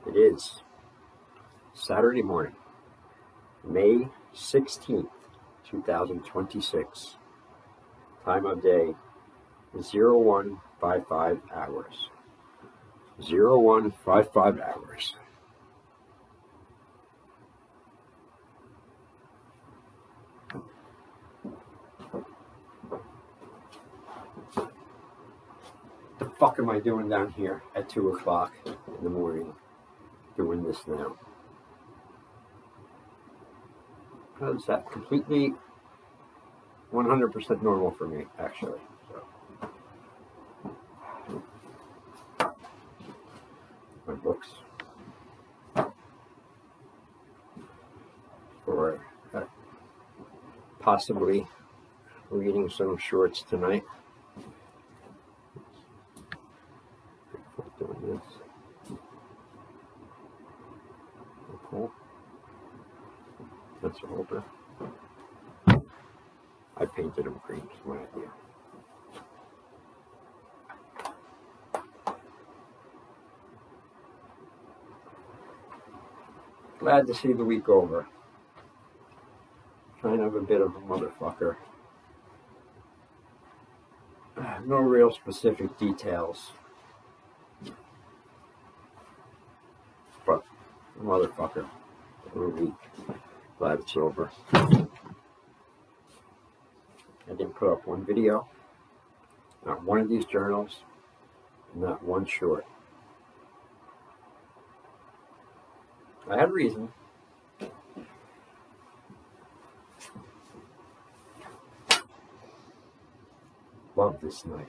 It is Saturday morning, May 16th, 2026. Time of day is 0155 hours. 0155 hours. The fuck am I doing down here at 2 o'clock in the morning doing this now? Is that completely 100% normal for me, actually. So, my books for possibly reading some shorts tonight. Doing this. Cool. That's over. I painted them green, is my idea. Glad to see the week over. Kind of a bit of a motherfucker. No real specific details. But a motherfucker for a week. Glad it's over. I didn't put up one video, not one of these journals, not one short. I had reason. Love this knife.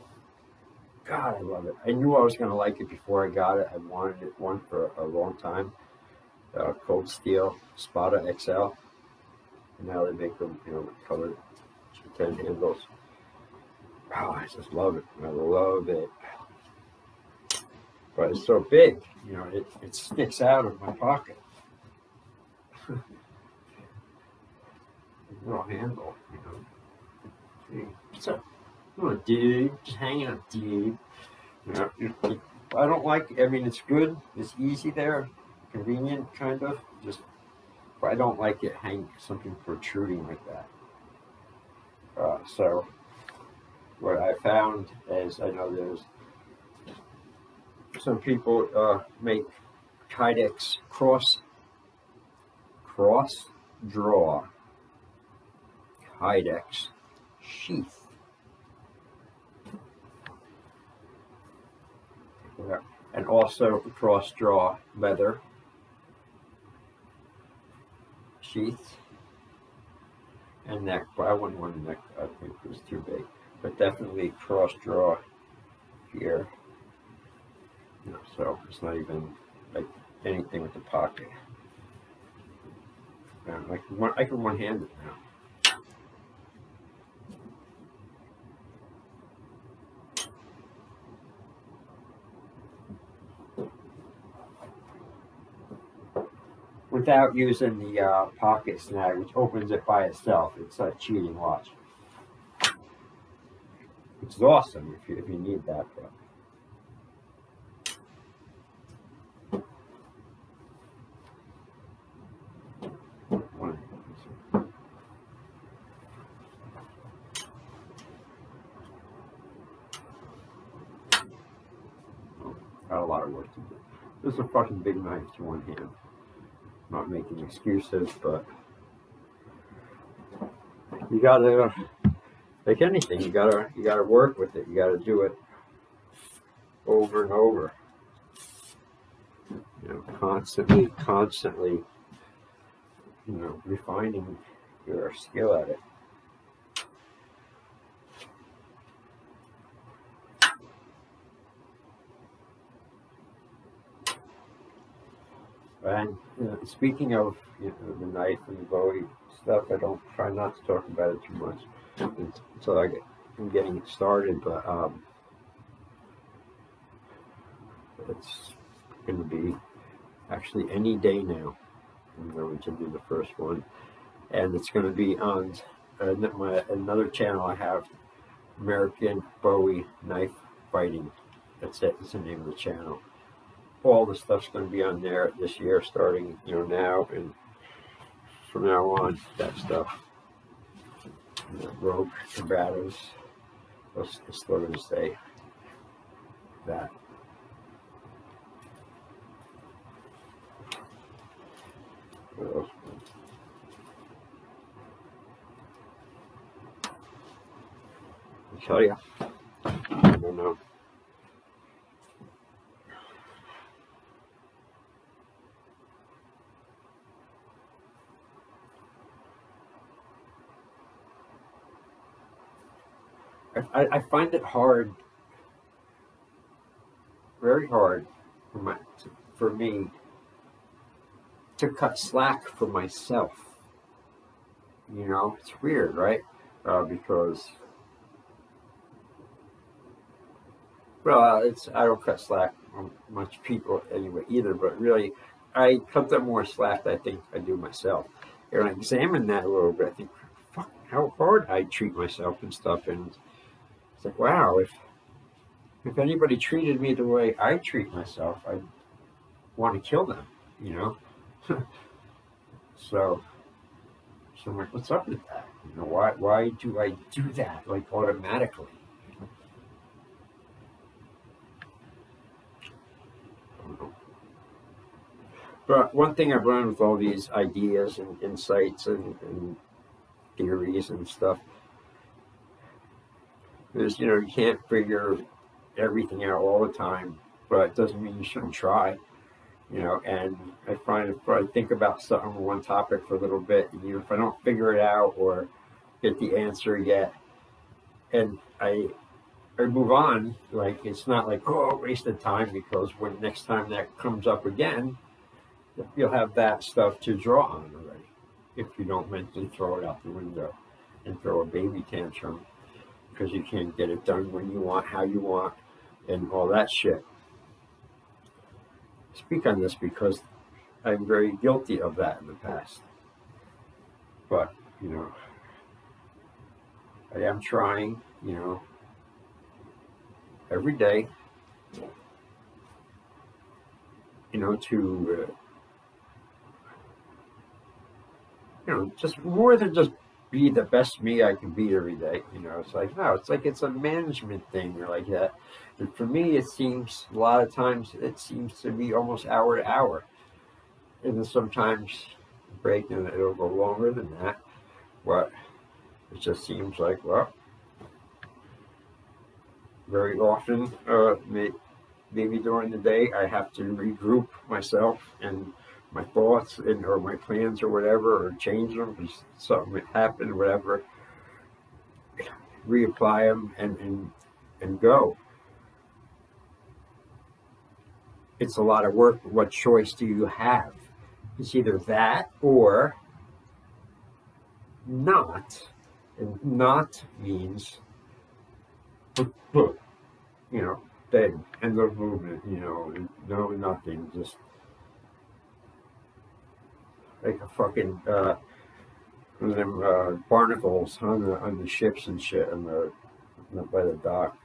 God, I love it. I knew I was going to like it before I got it. I wanted one for a long time. Cold Steel Spada XL. And now they make them, with colored G10 handles. Oh, I just love it. I love it. But it's so big, it sticks out of my pocket. Little handle, What's up? Oh, dude, just hanging up, dude. I don't like. It's good. It's easy there, convenient, kind of. But I don't like it hanging something protruding like that. So, what I found is, I know there's some people make Kydex cross draw Kydex sheath. Yeah. And also cross draw leather sheath and neck. Well, I wouldn't want a neck, I think it was too big, but definitely cross draw here. So it's not even like anything with the pocket. I can one-hand it now. Without using the pocket snag, which opens it by itself. It's cheating, watch. Which is awesome if you need that. Got a lot of work to do. This is a fucking big knife to one hand. Not making excuses, but you gotta, like anything, you gotta work with it. You gotta do it over and over. Constantly, refining your skill at it. And speaking of the knife and the Bowie stuff, I don't try not to talk about it too much until I'm getting it started. But it's going to be actually any day now. I'm going to do the first one, and it's going to be on another channel I have, American Bowie Knife Fighting. That's it. That's the name of the channel. all the stuff's going to be on there this year, starting now and from now on. That stuff, rogue combatives. It's still going to say that. What else? I tell you, I don't know. I find it hard, very hard, for me to cut slack for myself. It's weird, right? Because I don't cut slack on much people anyway either. But really, I cut them more slack than I think I do myself. And I examine that a little bit. I think, fuck, how hard I treat myself and stuff, and it's like, wow, if anybody treated me the way I treat myself, I'd want to kill them, so I'm like, what's up with that? Why do I do that like automatically? I don't know. But one thing I've learned with all these ideas and insights and theories and stuff is, you can't figure everything out all the time, but it doesn't mean you shouldn't try. And I find if I think about something, one topic for a little bit, and if I don't figure it out or get the answer yet, and I move on, like, it's not like, oh, wasted time, because when next time that comes up again, you'll have that stuff to draw on already, if you don't mentally throw it out the window and throw a baby tantrum because you can't get it done when you want, how you want, and all that shit. I speak on this because I'm very guilty of that in the past. But, I am trying, every day, to, just more than just be the best me I can be every day. It's like, no, it's a management thing or like that. And for me, it seems a lot of times to be almost hour to hour. And then sometimes break and it'll go longer than that. But it just seems like, well, very often, maybe during the day, I have to regroup myself and my thoughts or my plans or whatever, or change them because something happened, whatever, reapply them and go. It's a lot of work, but what choice do you have? It's either that or not. And not means, dead, end of movement, no nothing, just like a fucking one of them barnacles on the ships and shit by the dock.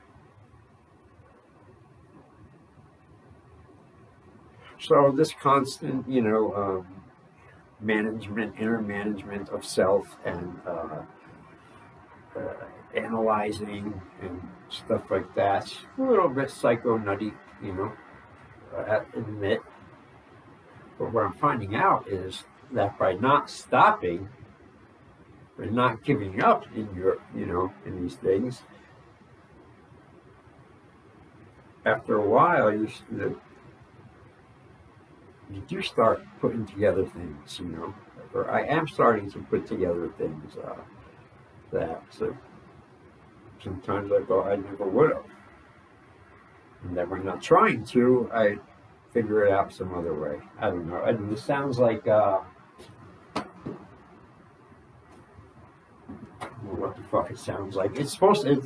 So this constant, management, inner management of self, and analyzing and stuff like that, a little bit psycho nutty, I admit. But what I'm finding out is that by not stopping, by not giving up in in these things, after a while, you do start putting together things, or I am starting to put together things that sometimes I thought I never would have. And that when I'm trying to, I figure it out some other way. I don't know. And it sounds like what the fuck it sounds like. It's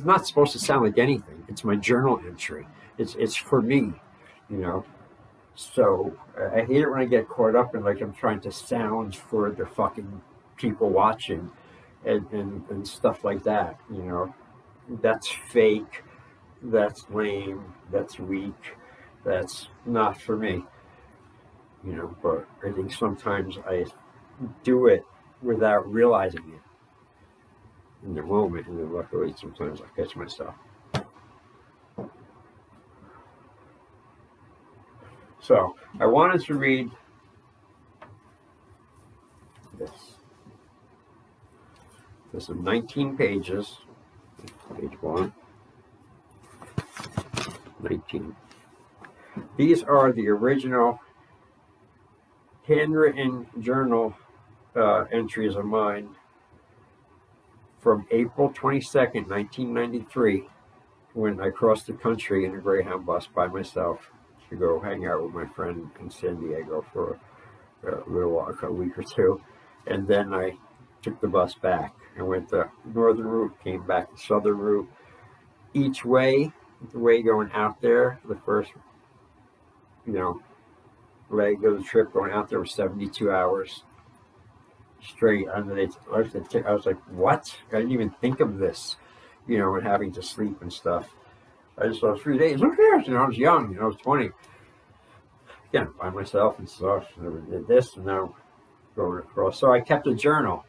not supposed to sound like anything. It's my journal entry. It's for me, So I hate it when I get caught up in like I'm trying to sound for the fucking people watching and stuff like that, That's fake, that's lame, that's weak, That's not for me, you know. But I think sometimes I do it without realizing it in the moment, and then luckily sometimes I catch myself. So I wanted to read this. This is 19 pages. Page 1. 19. These are the original handwritten journal entries of mine from April 22nd, 1993, when I crossed the country in a Greyhound bus by myself to go hang out with my friend in San Diego for a little while, a week or two. And then I took the bus back. I went the northern route, came back the southern route. Each way, the way going out there, the first, leg of the trip going out there was 72 hours straight. I was like, what? I didn't even think of this, and having to sleep and stuff. I just thought 3 days. Who cares? I was young. I was 20. Again, by myself and stuff. Never did this, and now going across. So I kept a journal.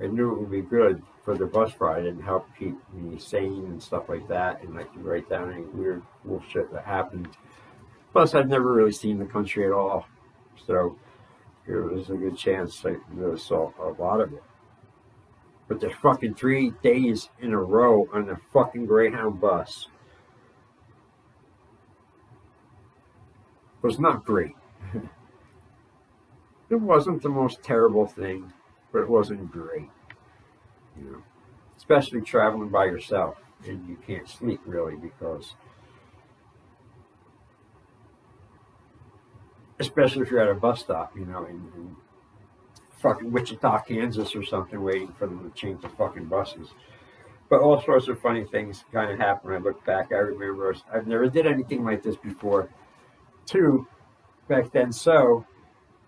I knew it would be good for the bus ride and help keep me sane and stuff like that. And I could write down any weird bullshit that happened. Plus, I'd never really seen the country at all. So it was a good chance I really saw a lot of it. But the fucking 3 days in a row on the fucking Greyhound bus was not great. It wasn't the most terrible thing, but it wasn't great. Especially traveling by yourself and you can't sleep really because, especially if you're at a bus stop, in fucking Wichita, Kansas or something, waiting for them to change the fucking buses. But all sorts of funny things kind of happened when I look back. I remember I've never did anything like this before, too, back then. So,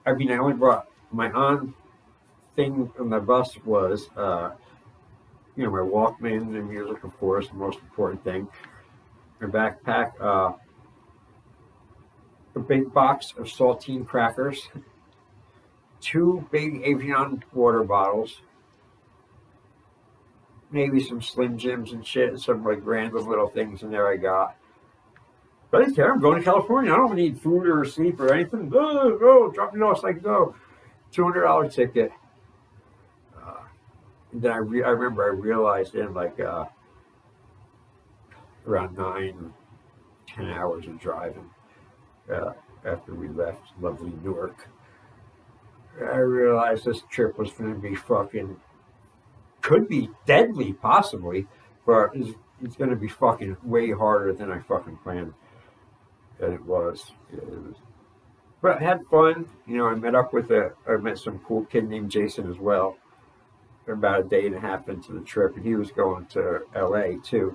I only brought my on thing on the bus was, my Walkman and music, of course, the most important thing. My backpack, a big box of saltine crackers, 2 big Evian water bottles, maybe some Slim Jims and shit, and some like random little things in there I got. But I didn't care. I'm going to California. I don't need food or sleep or anything. Go, drop me off so I can go. $200 ticket. And then I remember I realized in like around 9, 10 hours of driving after we left lovely Newark, I realized this trip was going to be fucking, could be deadly possibly, but it's going to be fucking way harder than I fucking planned. And it was. But I had fun. I met some cool kid named Jason as well. About a day and a half into the trip, and he was going to LA too.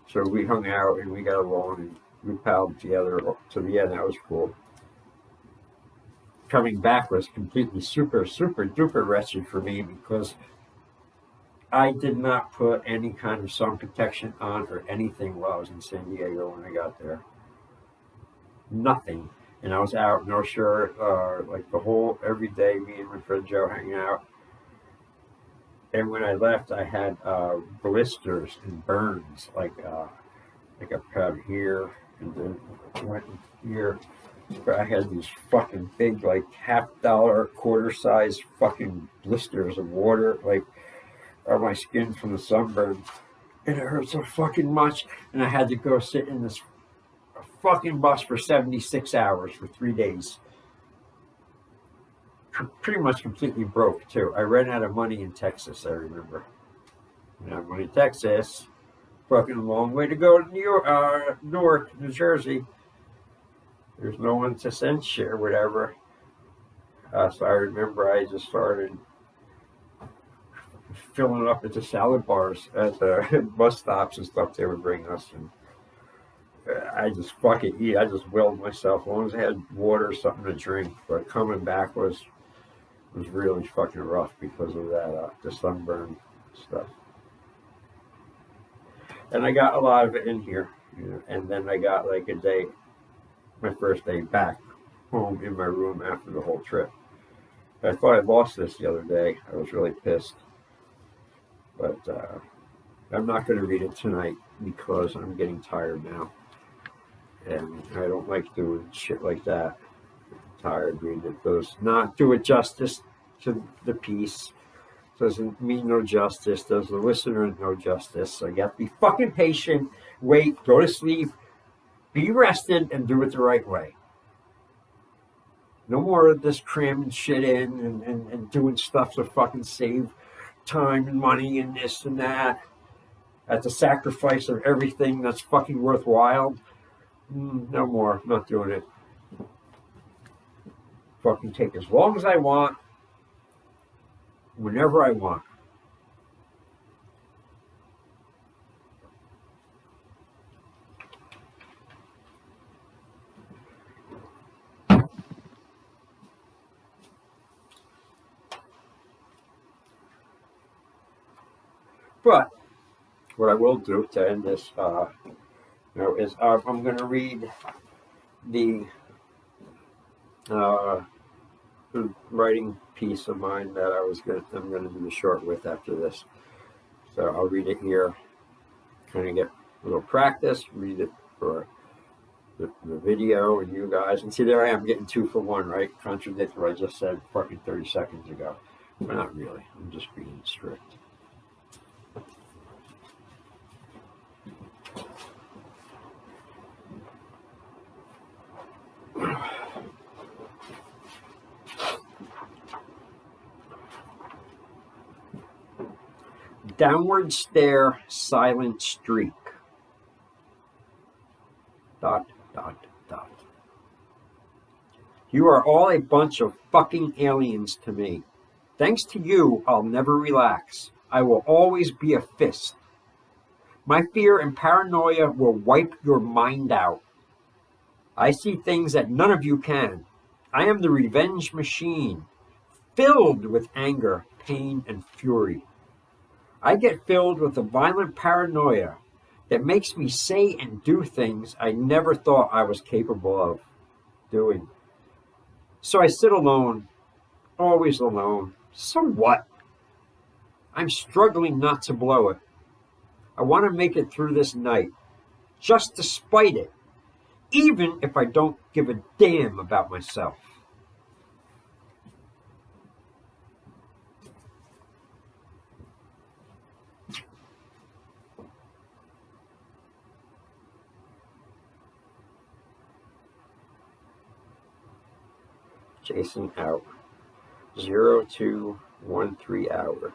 So we hung out and we got along and we palled together to the end. That was cool. Coming back was completely super duper wretched for me because I did not put any kind of sun protection on or anything while I was in San Diego when I got there. Nothing. And I was out, no shirt, like every day, me and my friend Joe hanging out. And when I left, I had blisters and burns, like a pad here, and then went here. But I had these fucking big, like $50, quarter-size fucking blisters of water, like on my skin from the sunburn, and it hurt so fucking much. And I had to go sit in this fucking bus for 76 hours for 3 days. Pretty much completely broke too. I ran out of money in Texas, I remember. Money in Texas, fucking a long way to go to Newark, New Jersey. There's no one to send shit or whatever. So I remember I just started filling up into salad bars at the bus stops and stuff they would bring us, and I just fucking eat. I just willed myself as long as I had water or something to drink. But coming back was really fucking rough because of that, the sunburn stuff. And I got a lot of it in here, and then I got like a day my first day back home in my room after the whole trip. I thought I lost this the other day. I was really pissed. But I'm not going to read it tonight because I'm getting tired now. And I don't like doing shit like that. I'm tired reading it. Does not do it justice to the piece. Doesn't mean no justice. Does the listener no justice. So you have to be fucking patient. Wait, go to sleep. Be rested and do it the right way. No more of this cramming shit in and doing stuff to fucking save time and money and this and that at the sacrifice of everything that's fucking worthwhile. No more. I'm not doing it. Fucking take as long as I want, whenever I want. But what I will do to end this, is I'm going to read the writing piece of mine that I'm going to do the short with after this. So I'll read it here, kind of get a little practice, read it for the video and you guys. And see, there I am getting 2 for 1, right? Contradict what I just said fucking 30 seconds ago. But not really. I'm just being strict. Downward stare, silent streak. ... You are all a bunch of fucking aliens to me. Thanks to you, I'll never relax. I will always be a fist. My fear and paranoia will wipe your mind out. I see things that none of you can. I am the revenge machine, filled with anger, pain, and fury. I get filled with a violent paranoia that makes me say and do things I never thought I was capable of doing. So I sit alone, always alone. So what? I'm struggling not to blow it. I want to make it through this night, just despite it, even if I don't give a damn about myself. Jason out. 0213 hours.